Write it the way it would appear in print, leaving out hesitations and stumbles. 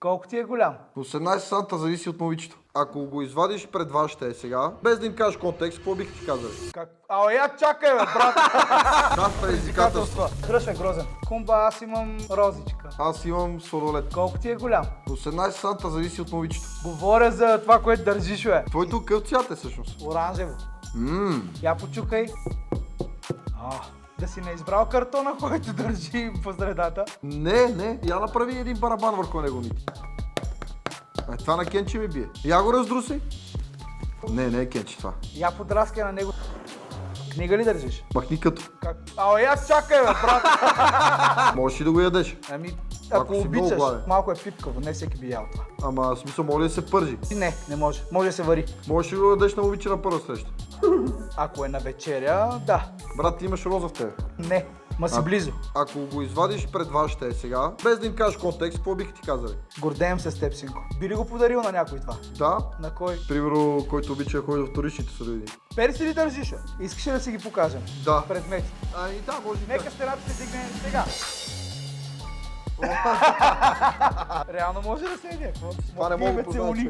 Колко ти е голям? 18 санта зависи от момичето. Ако го извадиш пред вас ще е сега, без да им кажеш контекст, какво бих ти казали? Как? Я чакай, бе, брат! Да, предизвикателство. Дръж ме, грозен. Кумба, аз имам розичка. Аз имам сладолет. Колко ти е голям? 18 санта зависи от момичето. Говоря за това, което държиш, бе. Твоето къв цвят е всъщност? Оранжево. Я почукай. Да си не избрал картона, който държи по средата. Не, я направи един барабан върху него, Ники. Това на Кенче ми бие. Я го раздруси. Не е Кенче това. Я подраскай на него. Книга ли държиш? Махни като. Как? Я чакай, бе, брат! Можеш и да го ядеш. Ами, Ако ако си много обичаш, гладен. малко е пипкаво, не всеки би ял това. Ама в смисъл, моля да се пържи. Не може. Може да се вари. Можеш ли да го ядеш на момиче на първа среща? Ако е на вечеря, да. Брат, ти имаш роза в тебе. Не, ма си близо. Ако го извадиш пред вас ще е сега, без да им кажеш контекст, какво бих ти казали? Гордеем се с теб, синко. Би ли го подарил на някой това? Да, На кой? примерно, който обича да ходи в вторичните средини. Перси ли държиш, бе? Искаш ли да си ги покажем? Да. Предмети. Ами да, може и Нека стената се дигне сега. Реално може да се еде. Това не мога да го целуни.